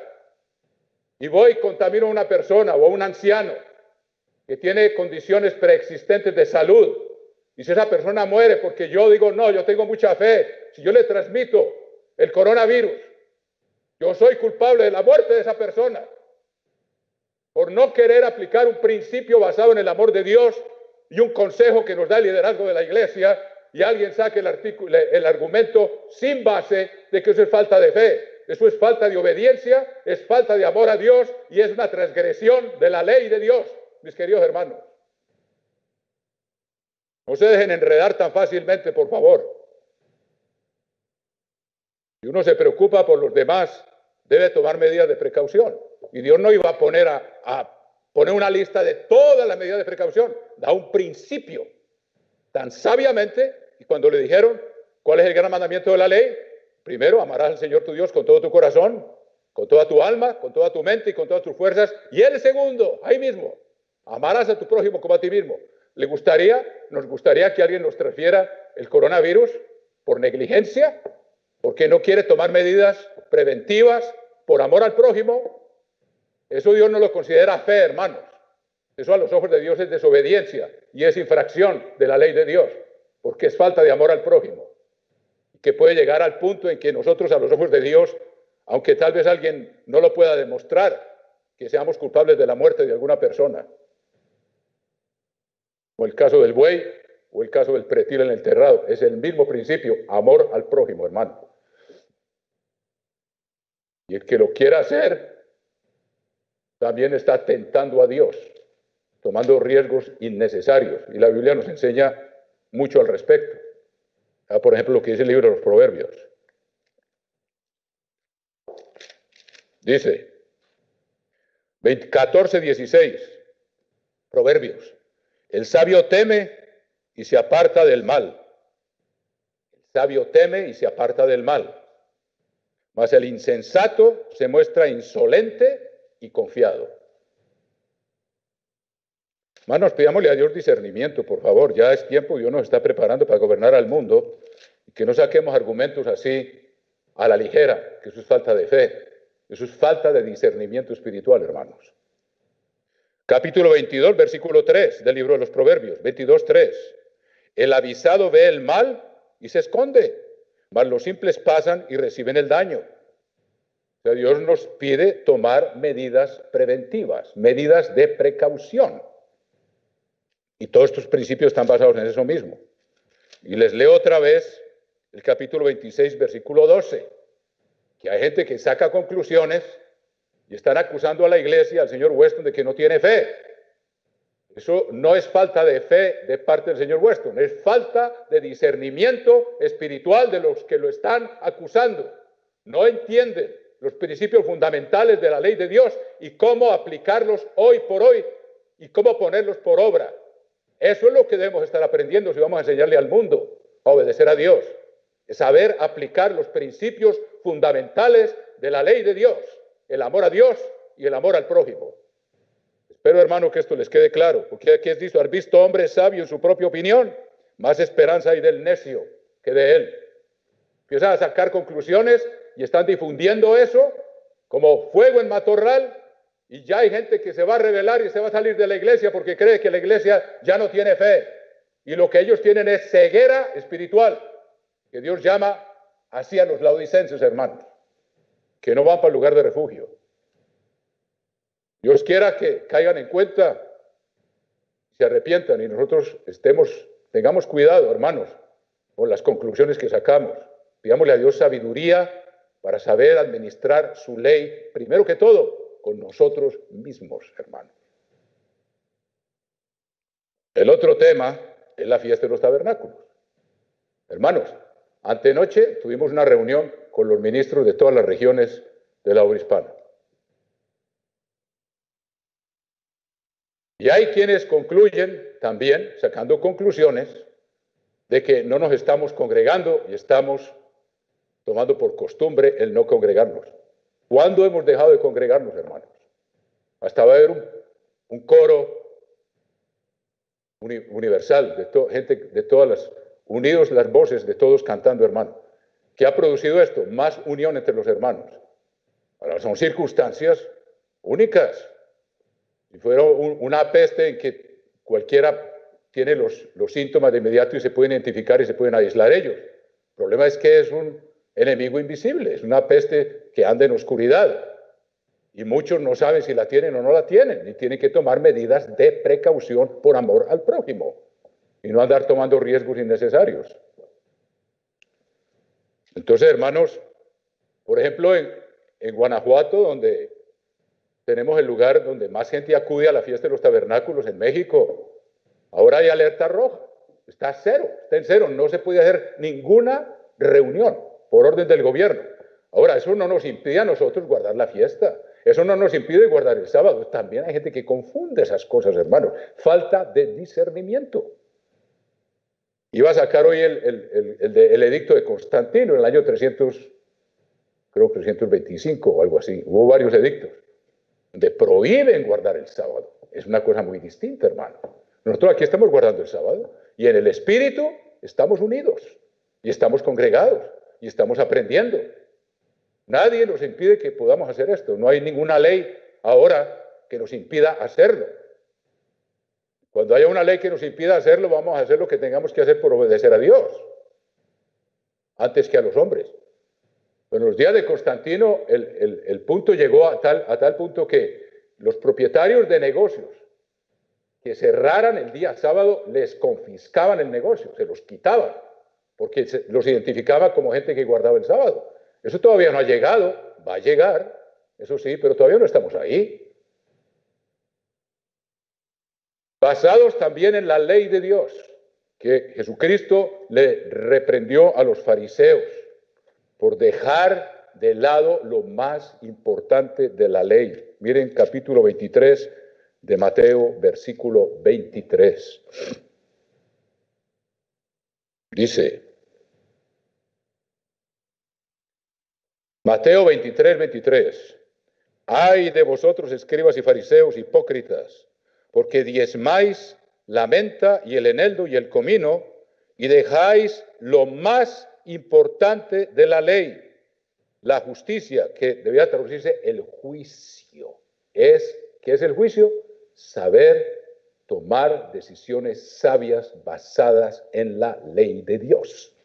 y voy y contamino a una persona o a un anciano que tiene condiciones preexistentes de salud, y si esa persona muere porque yo digo, no, yo tengo mucha fe, si yo le transmito el coronavirus, yo soy culpable de la muerte de esa persona por no querer aplicar un principio basado en el amor de Dios y un consejo que nos da el liderazgo de la iglesia, y alguien saque el argumento sin base de que eso es falta de fe. Eso es falta de obediencia, es falta de amor a Dios y es una transgresión de la ley de Dios, mis queridos hermanos. No se dejen enredar tan fácilmente, por favor. Si uno se preocupa por los demás, debe tomar medidas de precaución. Y Dios no iba a poner poner una lista de todas las medidas de precaución. Da un principio tan sabiamente, y cuando le dijeron cuál es el gran mandamiento de la ley, primero, amarás al Señor tu Dios con todo tu corazón, con toda tu alma, con toda tu mente y con todas tus fuerzas. Y el segundo, ahí mismo, amarás a tu prójimo como a ti mismo. Nos gustaría que alguien nos transfiera el coronavirus por negligencia, porque no quiere tomar medidas preventivas por amor al prójimo. Eso Dios no lo considera fe, hermanos. Eso a los ojos de Dios es desobediencia y es infracción de la ley de Dios, porque es falta de amor al prójimo, que puede llegar al punto en que nosotros a los ojos de Dios, aunque tal vez alguien no lo pueda demostrar, que seamos culpables de la muerte de alguna persona. O el caso del buey o el caso del pretil en el enterrado. Es el mismo principio, amor al prójimo, hermano. Y el que lo quiera hacer también está tentando a Dios, tomando riesgos innecesarios. Y la Biblia nos enseña mucho al respecto. Por ejemplo, lo que dice el libro de los Proverbios. Dice, 14:16, Proverbios. El sabio teme y se aparta del mal. El sabio teme y se aparta del mal. Mas el insensato se muestra insolente y confiado. Hermanos, pidámosle a Dios discernimiento, por favor. Ya es tiempo, Dios nos está preparando para gobernar al mundo. Y que no saquemos argumentos así a la ligera, que eso es falta de fe. Eso es falta de discernimiento espiritual, hermanos. Capítulo 22, versículo 3 del libro de los Proverbios, 22:3. El avisado ve el mal y se esconde, mas los simples pasan y reciben el daño. O sea, Dios nos pide tomar medidas preventivas, medidas de precaución. Y todos estos principios están basados en eso mismo. Y les leo otra vez el capítulo 26, versículo 12, que hay gente que saca conclusiones y están acusando a la iglesia, al señor Weston, de que no tiene fe. Eso no es falta de fe de parte del señor Weston, es falta de discernimiento espiritual de los que lo están acusando. No entienden los principios fundamentales de la ley de Dios y cómo aplicarlos hoy por hoy y cómo ponerlos por obra. Eso es lo que debemos estar aprendiendo si vamos a enseñarle al mundo a obedecer a Dios. Es saber aplicar los principios fundamentales de la ley de Dios, el amor a Dios y el amor al prójimo. Espero, hermano, que esto les quede claro, porque aquí es dicho, ¿has visto hombre sabio en su propia opinión? Más esperanza hay del necio que de él. Empiezan a sacar conclusiones y están difundiendo eso como fuego en matorral, y ya hay gente que se va a rebelar y se va a salir de la iglesia porque cree que la iglesia ya no tiene fe. Y lo que ellos tienen es ceguera espiritual, que Dios llama así a los laodicenses, hermanos, que no van para el lugar de refugio. Dios quiera que caigan en cuenta, se arrepientan y nosotros tengamos cuidado, hermanos, con las conclusiones que sacamos. Pidámosle a Dios sabiduría para saber administrar su ley, primero que todo, con nosotros mismos, hermanos. El otro tema es la fiesta de los tabernáculos. Hermanos, antenoche tuvimos una reunión con los ministros de todas las regiones de la obra hispana. Y hay quienes concluyen también, sacando conclusiones, de que no nos estamos congregando y estamos tomando por costumbre el no congregarnos. ¿Cuándo hemos dejado de congregarnos, hermanos? Hasta va a haber un coro universal, gente de todas las, unidos las voces de todos cantando, hermano. ¿Qué ha producido esto? Más unión entre los hermanos. Ahora, son circunstancias únicas. Si fuera una peste en que cualquiera tiene los síntomas de inmediato y se pueden identificar y se pueden aislar ellos. El problema es que es un enemigo invisible, es una peste que anda en oscuridad. Y muchos no saben si la tienen o no la tienen, y tienen que tomar medidas de precaución por amor al prójimo, y no andar tomando riesgos innecesarios. Entonces, hermanos, por ejemplo, en Guanajuato, donde tenemos el lugar donde más gente acude a la fiesta de los tabernáculos en México, ahora hay alerta roja, está en cero, no se puede hacer ninguna reunión por orden del gobierno. Ahora, eso no nos impide a nosotros guardar la fiesta, eso no nos impide guardar el sábado. También hay gente que confunde esas cosas, hermanos, falta de discernimiento. Iba a sacar hoy el edicto de Constantino en el año 325 o algo así. Hubo varios edictos donde prohíben guardar el sábado. Es una cosa muy distinta, hermano. Nosotros aquí estamos guardando el sábado y en el Espíritu estamos unidos y estamos congregados y estamos aprendiendo. Nadie nos impide que podamos hacer esto. No hay ninguna ley ahora que nos impida hacerlo. Cuando haya una ley que nos impida hacerlo, vamos a hacer lo que tengamos que hacer por obedecer a Dios, antes que a los hombres. Pero en los días de Constantino, el punto llegó a tal punto que los propietarios de negocios que cerraran el día sábado les confiscaban el negocio, se los quitaban, porque los identificaban como gente que guardaba el sábado. Eso todavía no ha llegado, va a llegar, eso sí, pero todavía no estamos ahí. Basados también en la ley de Dios, que Jesucristo le reprendió a los fariseos por dejar de lado lo más importante de la ley. Miren capítulo 23 de Mateo, versículo 23. Dice, Mateo 23, 23. Ay de vosotros, escribas y fariseos, hipócritas, porque diezmáis la menta y el eneldo y el comino, y dejáis lo más importante de la ley, la justicia, que debía traducirse el juicio. ¿Qué es el juicio? Saber tomar decisiones sabias basadas en la ley de Dios.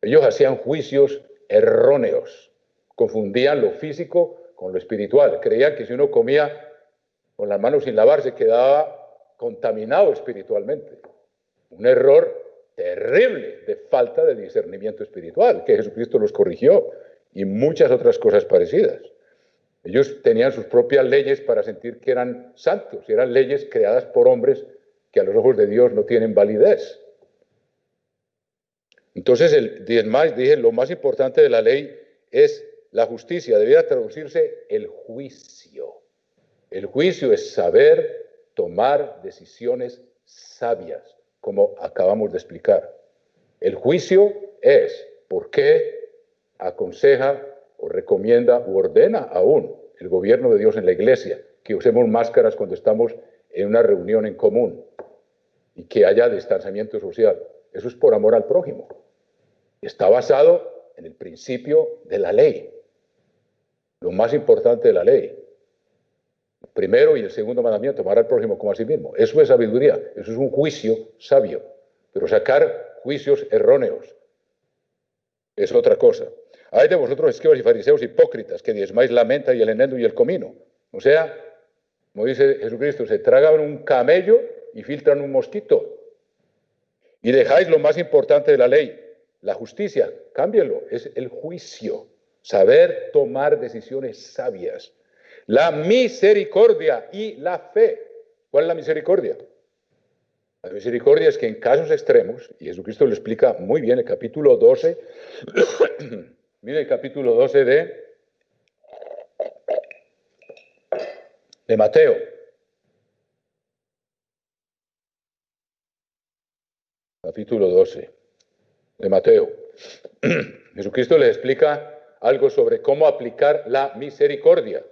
Ellos hacían juicios erróneos, confundían lo físico con lo espiritual, creían que si uno comía con las manos sin lavarse quedaba contaminado espiritualmente. Un error terrible de falta de discernimiento espiritual, que Jesucristo los corrigió, y muchas otras cosas parecidas. Ellos tenían sus propias leyes para sentir que eran santos, y eran leyes creadas por hombres que a los ojos de Dios no tienen validez. Entonces, dije, lo más importante de la ley es la justicia, debiera traducirse el juicio. El juicio es saber tomar decisiones sabias, como acabamos de explicar. El juicio es por qué aconseja o recomienda u ordena aún el gobierno de Dios en la iglesia que usemos máscaras cuando estamos en una reunión en común y que haya distanciamiento social. Eso es por amor al prójimo. Está basado en el principio de la ley, lo más importante de la ley. El primero y el segundo mandamiento, amar al prójimo como a sí mismo. Eso es sabiduría, eso es un juicio sabio. Pero sacar juicios erróneos es otra cosa. Hay de vosotros, escribas y fariseos hipócritas, que diezmáis la menta y el eneldo y el comino. O sea, como dice Jesucristo, se tragan un camello y filtran un mosquito. Y dejáis lo más importante de la ley, la justicia. Cámbienlo, es el juicio. Saber tomar decisiones sabias. La misericordia y la fe. ¿Cuál es la misericordia? La misericordia es que en casos extremos, y Jesucristo lo explica muy bien en el capítulo 12, mire el capítulo 12 de Mateo. Capítulo 12 de Mateo. Jesucristo les explica algo sobre cómo aplicar la misericordia.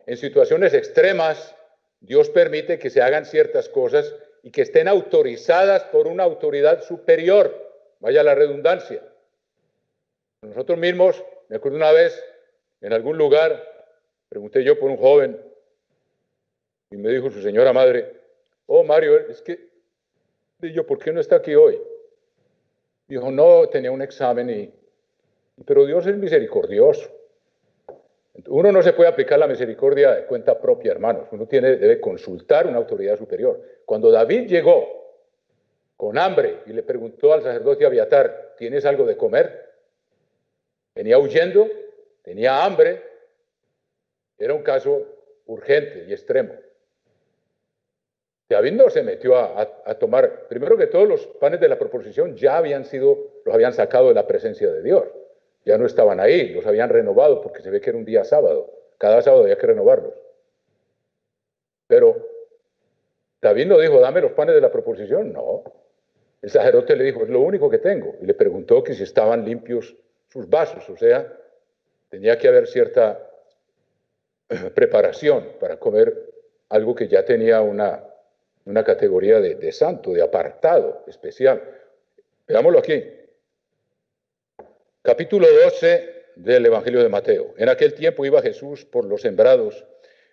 En situaciones extremas, Dios permite que se hagan ciertas cosas y que estén autorizadas por una autoridad superior. Vaya la redundancia. Nosotros mismos, me acuerdo una vez, en algún lugar, Pregunté yo por un joven y me dijo su señora madre, oh Mario, es que, y yo, ¿por qué no está aquí hoy? Dijo, no, tenía un examen pero Dios es misericordioso. Uno no se puede aplicar la misericordia de cuenta propia, hermanos. Uno debe consultar una autoridad superior. Cuando David llegó con hambre y le preguntó al sacerdote Abiatar, ¿tienes algo de comer? Venía huyendo, tenía hambre, era un caso urgente y extremo. David no se metió a tomar, primero que todos los panes de la proposición ya los habían sacado de la presencia de Dios. Ya no estaban ahí, los habían renovado porque se ve que era un día sábado. Cada sábado había que renovarlos. Pero David no dijo, dame los panes de la proposición. No. El sacerdote le dijo, es lo único que tengo. Y le preguntó que si estaban limpios sus vasos. O sea, tenía que haber cierta preparación para comer algo que ya tenía una categoría de santo, de apartado especial. Veámoslo aquí. Capítulo 12 del Evangelio de Mateo. En aquel tiempo iba Jesús por los sembrados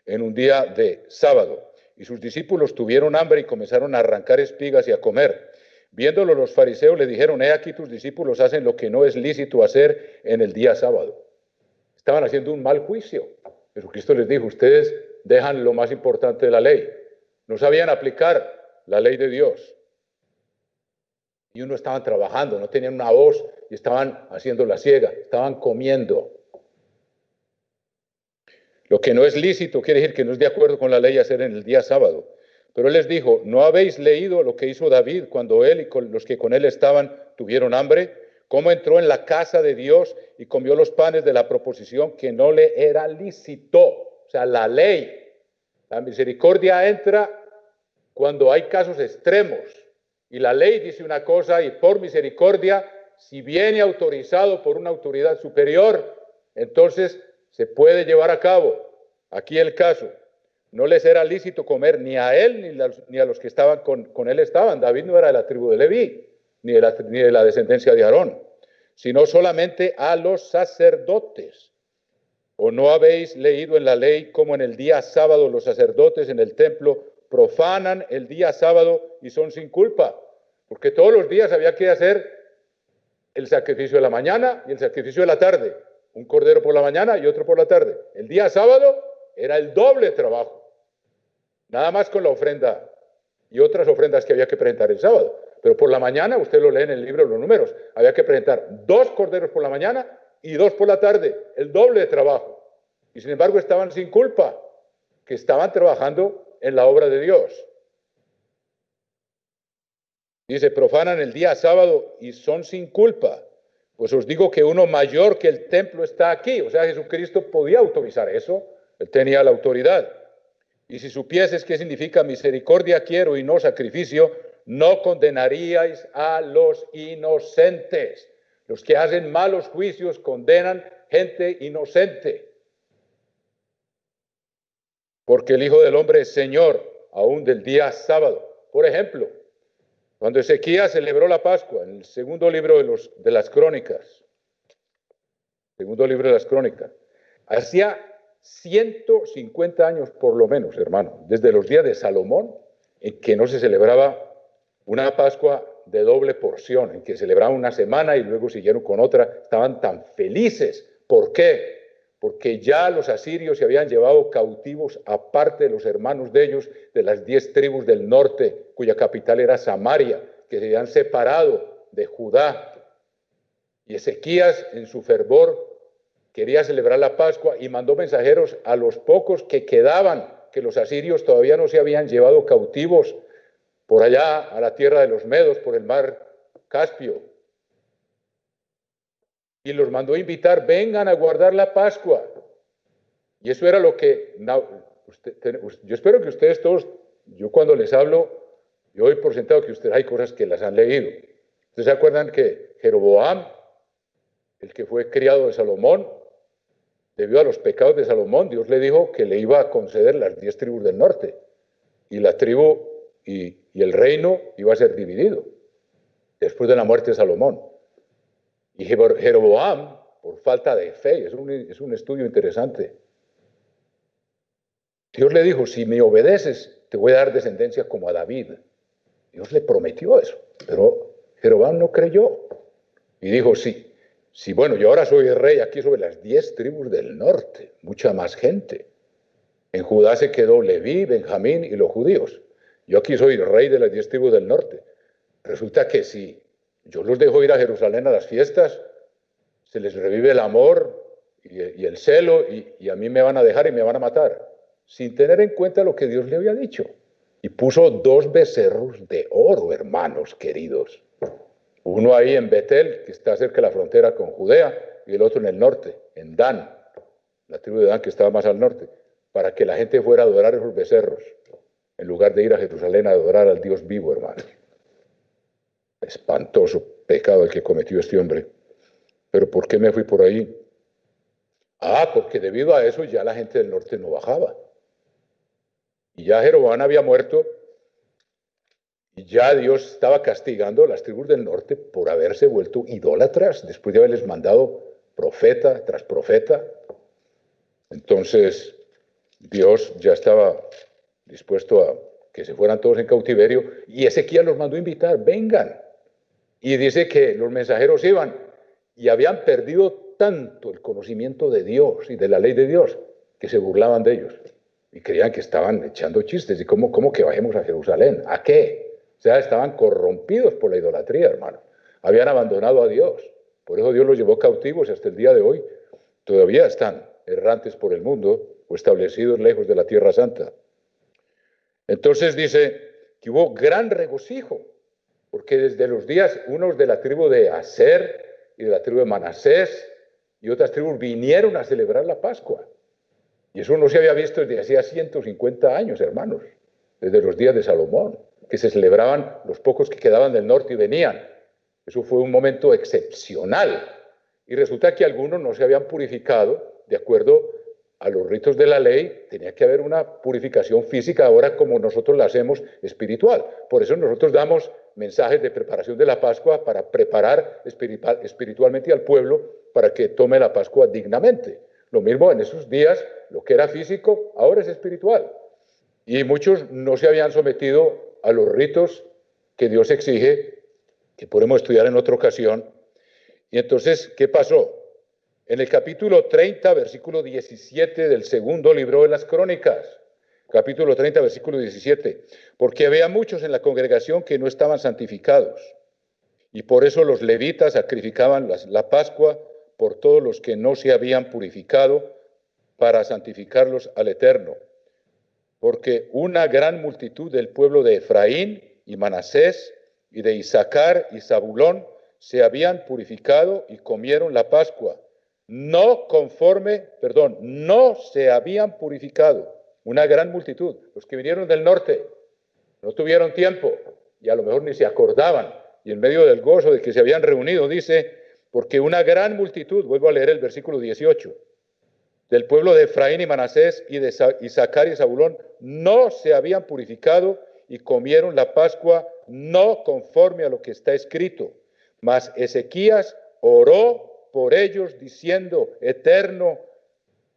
en un día de sábado, y sus discípulos tuvieron hambre y comenzaron a arrancar espigas y a comer. Viéndolo los fariseos le dijeron, he aquí tus discípulos hacen lo que no es lícito hacer en el día sábado. Estaban haciendo un mal juicio. Jesucristo les dijo, ustedes dejan lo más importante de la ley. No sabían aplicar la ley de Dios. Y uno estaban trabajando, no tenían una hoz y estaban haciendo la siega, estaban comiendo. Lo que no es lícito quiere decir que no es de acuerdo con la ley hacer en el día sábado. Pero él les dijo, ¿no habéis leído lo que hizo David cuando él y los que con él estaban tuvieron hambre? ¿Cómo entró en la casa de Dios y comió los panes de la proposición que no le era lícito? O sea, la ley, la misericordia entra cuando hay casos extremos. Y la ley dice una cosa y por misericordia, si viene autorizado por una autoridad superior, entonces se puede llevar a cabo. Aquí el caso, no les era lícito comer ni a él ni a los que estaban con él estaban. David no era de la tribu de Leví, ni de la descendencia de Aarón, sino solamente a los sacerdotes. ¿O no habéis leído en la ley cómo en el día sábado los sacerdotes en el templo profanan el día sábado y son sin culpa? Porque todos los días había que hacer el sacrificio de la mañana y el sacrificio de la tarde. Un cordero por la mañana y otro por la tarde. El día sábado era el doble trabajo. Nada más con la ofrenda y otras ofrendas que había que presentar el sábado. Pero por la mañana, usted lo lee en el libro de los números, había que presentar 2 corderos por la mañana y 2 por la tarde. El doble de trabajo. Y sin embargo estaban sin culpa, que estaban trabajando en la obra de Dios. Dice, profanan el día sábado y son sin culpa. Pues os digo que uno mayor que el templo está aquí. O sea, Jesucristo podía autorizar eso. Él tenía la autoridad. Y si supieses qué significa misericordia quiero y no sacrificio, no condenaríais a los inocentes. Los que hacen malos juicios condenan gente inocente. Porque el Hijo del Hombre es Señor, aún del día sábado. Por ejemplo, cuando Ezequías celebró la Pascua, en el segundo libro de las Crónicas, hacía 150 años por lo menos, hermano, desde los días de Salomón, en que no se celebraba una Pascua de doble porción, en que celebraban una semana y luego siguieron con otra, estaban tan felices. ¿Por qué? Porque ya los asirios se habían llevado cautivos, aparte de los hermanos de ellos, de las 10 tribus del norte, cuya capital era Samaria, que se habían separado de Judá. Y Ezequías, en su fervor, quería celebrar la Pascua y mandó mensajeros a los pocos que quedaban, que los asirios todavía no se habían llevado cautivos, por allá a la tierra de los Medos, por el mar Caspio. Y los mandó a invitar, vengan a guardar la Pascua. Y eso era lo que, yo espero que ustedes todos, yo cuando les hablo, yo doy por sentado que ustedes hay cosas que las han leído. ¿Ustedes se acuerdan que Jeroboam, el que fue criado de Salomón, debido a los pecados de Salomón, Dios le dijo que le iba a conceder las 10 tribus del norte. Y la tribu y el reino iba a ser dividido después de la muerte de Salomón. Y Jeroboam, por falta de fe, es un estudio interesante, Dios le dijo, si me obedeces, te voy a dar descendencia como a David. Dios le prometió eso, pero Jeroboam no creyó. Y dijo, sí, bueno, yo ahora soy el rey aquí sobre las 10 tribus del norte, mucha más gente. En Judá se quedó Leví, Benjamín y los judíos. Yo aquí soy el rey de las 10 tribus del norte. Resulta que si yo los dejo ir a Jerusalén a las fiestas, se les revive el amor y el celo y a mí me van a dejar y me van a matar, sin tener en cuenta lo que Dios le había dicho. Y puso 2 becerros de oro, hermanos queridos. Uno ahí en Betel, que está cerca de la frontera con Judea, y el otro en el norte, en Dan, la tribu de Dan que estaba más al norte, para que la gente fuera a adorar esos becerros, en lugar de ir a Jerusalén a adorar al Dios vivo, hermanos. Espantoso pecado el que cometió este hombre. ¿Pero por qué me fui por ahí? Porque debido a eso ya la gente del norte no bajaba. Y ya Jeroboam había muerto, y ya Dios estaba castigando a las tribus del norte por haberse vuelto idólatras, después de haberles mandado profeta tras profeta. Entonces, Dios ya estaba dispuesto a que se fueran todos en cautiverio, y Ezequías los mandó invitar, vengan. Y dice que los mensajeros iban, y habían perdido tanto el conocimiento de Dios y de la ley de Dios, que se burlaban de ellos, y creían que estaban echando chistes, y cómo que bajemos a Jerusalén, ¿a qué? O sea, estaban corrompidos por la idolatría, hermano. Habían abandonado a Dios. Por eso Dios los llevó cautivos hasta el día de hoy. Todavía están errantes por el mundo o establecidos lejos de la Tierra Santa. Entonces dice que hubo gran regocijo, porque desde los días, unos de la tribu de Aser y de la tribu de Manasés y otras tribus vinieron a celebrar la Pascua. Y eso no se había visto desde hacía 150 años, hermanos, desde los días de Salomón, que se celebraban los pocos que quedaban del norte y venían. Eso fue un momento excepcional. Y resulta que algunos no se habían purificado de acuerdo a los ritos de la ley. Tenía que haber una purificación física, ahora como nosotros la hacemos espiritual. Por eso nosotros damos mensajes de preparación de la Pascua para preparar espiritualmente al pueblo para que tome la Pascua dignamente. Lo mismo en esos días, lo que era físico, ahora es espiritual. Y muchos no se habían sometido a los ritos que Dios exige, que podemos estudiar en otra ocasión. Y entonces, ¿qué pasó? En el capítulo 30, versículo 17 del segundo libro de las Crónicas, capítulo 30, versículo 17, porque había muchos en la congregación que no estaban santificados, y por eso los levitas sacrificaban la Pascua por todos los que no se habían purificado para santificarlos al Eterno. Porque una gran multitud del pueblo de Efraín y Manasés y de Isaacar y Zabulón se habían purificado y comieron la Pascua. No se habían purificado. Una gran multitud. Los que vinieron del norte no tuvieron tiempo y a lo mejor ni se acordaban. Y en medio del gozo de que se habían reunido, dice, porque una gran multitud, vuelvo a leer el versículo 18, del pueblo de Efraín y Manasés y de Isaacar y Zabulón, no se habían purificado y comieron la Pascua no conforme a lo que está escrito. Mas Ezequías oró por ellos diciendo, Eterno,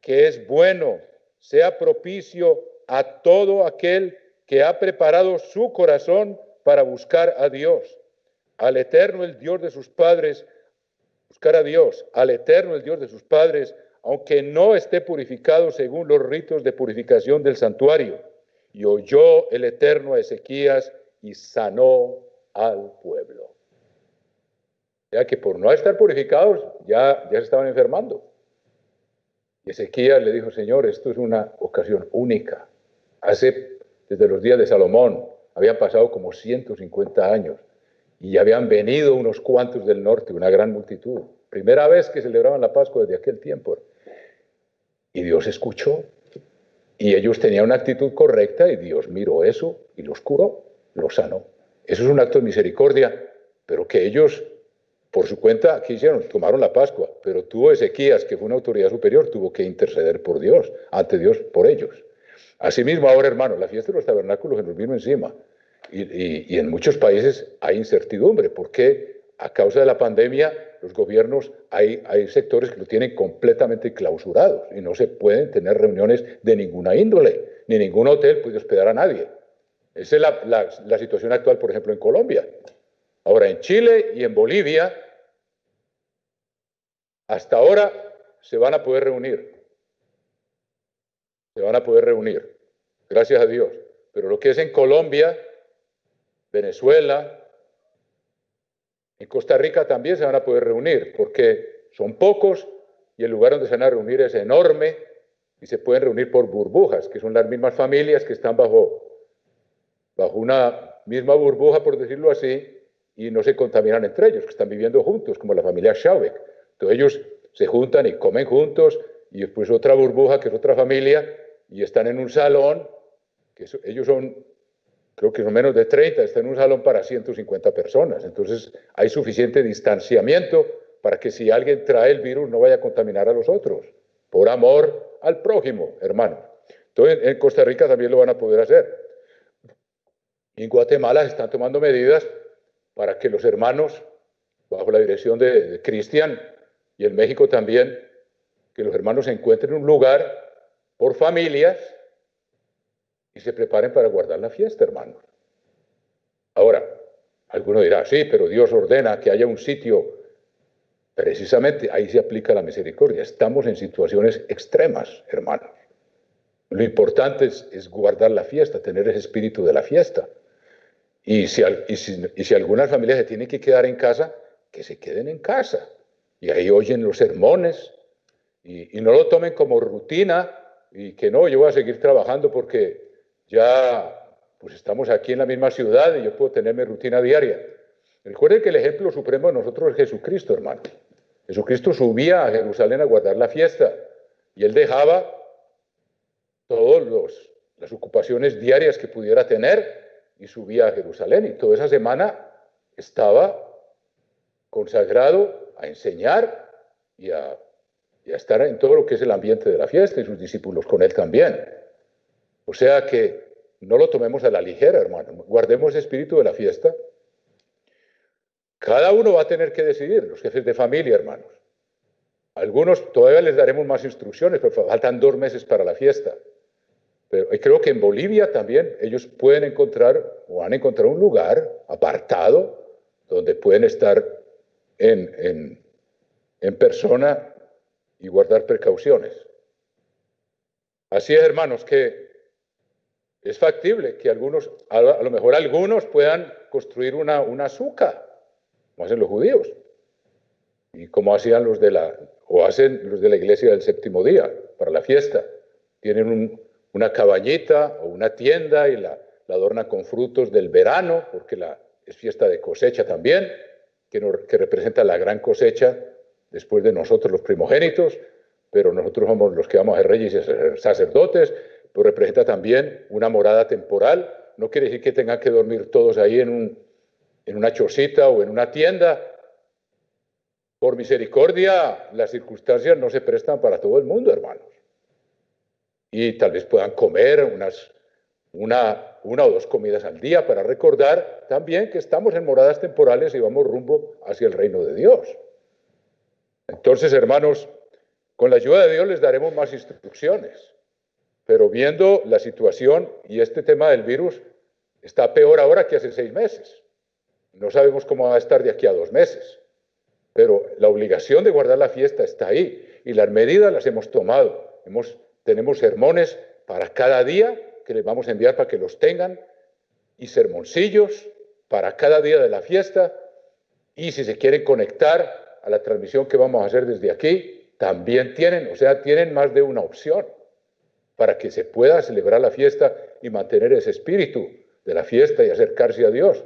que es bueno, sea propicio a todo aquel que ha preparado su corazón para buscar a Dios. Al Eterno, el Dios de sus padres, buscar a Dios, al Eterno, el Dios de sus padres, aunque no esté purificado según los ritos de purificación del santuario. Y oyó el Eterno a Ezequías y sanó al pueblo. Ya que por no estar purificados, ya se estaban enfermando. Y Ezequías le dijo, Señor, esto es una ocasión única. Desde los días de Salomón, habían pasado como 150 años y habían venido unos cuantos del norte, una gran multitud. Primera vez que celebraban la Pascua desde aquel tiempo. Y Dios escuchó. Y ellos tenían una actitud correcta y Dios miró eso y los curó, los sanó. Eso es un acto de misericordia, pero que ellos, por su cuenta, ¿qué hicieron? Tomaron la Pascua, pero tuvo Ezequías, que fue una autoridad superior, tuvo que interceder por Dios, ante Dios, por ellos. Asimismo, ahora, hermanos, la fiesta de los tabernáculos se nos vino encima. Y en muchos países hay incertidumbre, porque a causa de la pandemia, los gobiernos, hay sectores que lo tienen completamente clausurados y no se pueden tener reuniones de ninguna índole. ni ningún hotel puede hospedar a nadie. Esa es la situación actual, por ejemplo, en Colombia. Ahora, en Chile y en Bolivia, hasta ahora se van a poder reunir. Se van a poder reunir, gracias a Dios. Pero lo que es en Colombia, Venezuela, en Costa Rica también se van a poder reunir, porque son pocos y el lugar donde se van a reunir es enorme y se pueden reunir por burbujas, que son las mismas familias que están bajo una misma burbuja, por decirlo así, y no se contaminan entre ellos, que están viviendo juntos, como la familia Schaubek. Entonces ellos se juntan y comen juntos, y después otra burbuja, que es otra familia, y están en un salón, ellos son, creo que son menos de 30, están en un salón para 150 personas. Entonces hay suficiente distanciamiento para que si alguien trae el virus no vaya a contaminar a los otros, por amor al prójimo, hermano. Entonces en Costa Rica también lo van a poder hacer. En Guatemala se están tomando medidas para que los hermanos, bajo la dirección de Cristian, y en México también, que los hermanos encuentren un lugar por familias y se preparen para guardar la fiesta, hermanos. Ahora, alguno dirá, sí, pero Dios ordena que haya un sitio. Precisamente ahí se aplica la misericordia. Estamos en situaciones extremas, hermanos. Lo importante es guardar la fiesta, tener ese espíritu de la fiesta. Y si algunas familias se tienen que quedar en casa, que se queden en casa. Y ahí oyen los sermones y no lo tomen como rutina y que no, yo voy a seguir trabajando porque ya pues estamos aquí en la misma ciudad y yo puedo tener mi rutina diaria. Recuerden que el ejemplo supremo de nosotros es Jesucristo, hermano. Jesucristo subía a Jerusalén a guardar la fiesta y él dejaba todas las ocupaciones diarias que pudiera tener y subía a Jerusalén. Y toda esa semana estaba consagrado a enseñar y a estar en todo lo que es el ambiente de la fiesta y sus discípulos con él también. O sea que no lo tomemos a la ligera, hermano. Guardemos el espíritu de la fiesta. Cada uno va a tener que decidir, los jefes de familia, hermanos. Algunos todavía les daremos más instrucciones, pero faltan 2 meses para la fiesta. Pero creo que en Bolivia también ellos pueden encontrar o han encontrado un lugar apartado donde pueden estar en persona y guardar precauciones. Así es, hermanos, que es factible que algunos, a lo mejor algunos puedan construir una suca, como hacen los judíos, y como hacían hacen los de la iglesia del séptimo día, para la fiesta. Tienen una cabañita o una tienda y la adornan con frutos del verano, porque es fiesta de cosecha también, que representa la gran cosecha después de nosotros los primogénitos, pero nosotros somos los que vamos a ser reyes y ser sacerdotes, pero representa también una morada temporal. No quiere decir que tengan que dormir todos ahí en una chocita o en una tienda. Por misericordia, las circunstancias no se prestan para todo el mundo, hermanos. Y tal vez puedan comer una o 2 comidas al día para recordar también que estamos en moradas temporales y vamos rumbo hacia el reino de Dios. Entonces, hermanos, con la ayuda de Dios les daremos más instrucciones, pero viendo la situación y este tema del virus está peor ahora que hace 6 meses. No sabemos cómo va a estar de aquí a 2 meses, pero la obligación de guardar la fiesta está ahí y las medidas las hemos tomado. Tenemos sermones para cada día que les vamos a enviar para que los tengan y sermoncillos para cada día de la fiesta, y si se quieren conectar a la transmisión que vamos a hacer desde aquí, también tienen más de una opción para que se pueda celebrar la fiesta y mantener ese espíritu de la fiesta y acercarse a Dios.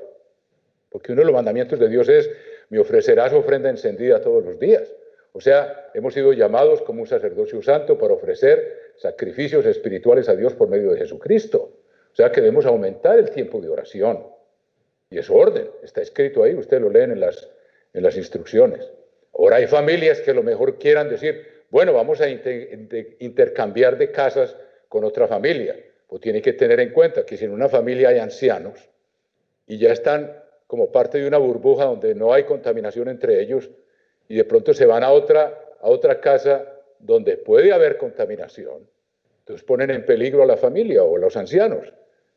Porque uno de los mandamientos de Dios es: me ofrecerás ofrenda encendida todos los días. O sea, hemos sido llamados como un sacerdocio santo para ofrecer sacrificios espirituales a Dios por medio de Jesucristo. O sea, que debemos aumentar el tiempo de oración. Y es orden, está escrito ahí, ustedes lo leen en las instrucciones. Ahora hay familias que a lo mejor quieran decir: bueno, vamos a intercambiar de casas con otra familia. Pues tiene que tener en cuenta que si en una familia hay ancianos y ya están como parte de una burbuja donde no hay contaminación entre ellos, y de pronto se van a otra casa donde puede haber contaminación, Entonces ponen en peligro a la familia o a los ancianos.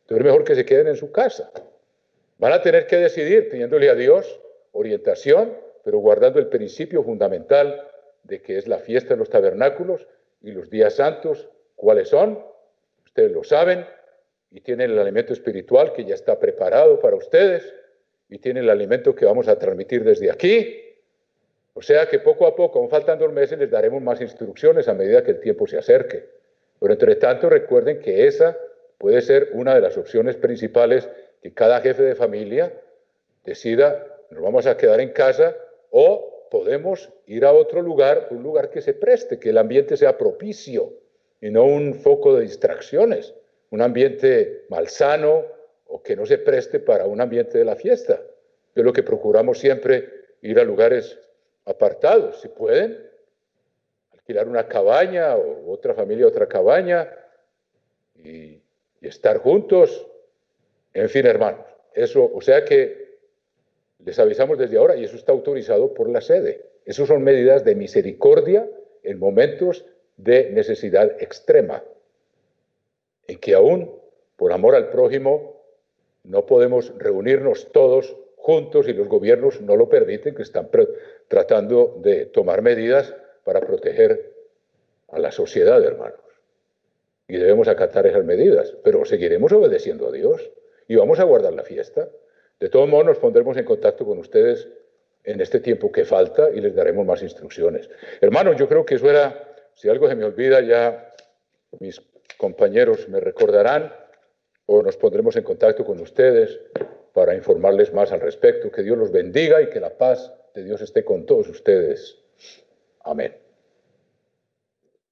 Entonces es mejor que se queden en su casa. Van a tener que decidir pidiéndole a Dios orientación, pero guardando el principio fundamental de que es la fiesta de los tabernáculos y los días santos. ¿Cuáles son? Ustedes lo saben y tienen el alimento espiritual que ya está preparado para ustedes y tienen el alimento que vamos a transmitir desde aquí. O sea que poco a poco, aún faltan 2 meses, les daremos más instrucciones a medida que el tiempo se acerque. Pero entre tanto, recuerden que esa puede ser una de las opciones principales que cada jefe de familia decida, nos vamos a quedar en casa o podemos ir a otro lugar, un lugar que se preste, que el ambiente sea propicio y no un foco de distracciones, un ambiente malsano o que no se preste para un ambiente de la fiesta. Es lo que procuramos siempre, ir a lugares apartados, si pueden, alquilar una cabaña o otra familia otra cabaña y estar juntos. En fin, hermanos, eso, o sea que les avisamos desde ahora y eso está autorizado por la sede. Esas son medidas de misericordia en momentos de necesidad extrema, en que aún por amor al prójimo no podemos reunirnos todos juntos y los gobiernos no lo permiten, que están tratando de tomar medidas para proteger a la sociedad, hermanos. Y debemos acatar esas medidas, pero seguiremos obedeciendo a Dios y vamos a guardar la fiesta. De todos modos, nos pondremos en contacto con ustedes en este tiempo que falta y les daremos más instrucciones. Hermanos, yo creo que eso era, si algo se me olvida ya, mis compañeros me recordarán o nos pondremos en contacto con ustedes para informarles más al respecto. Que Dios los bendiga y que la paz de Dios esté con todos ustedes. Amén.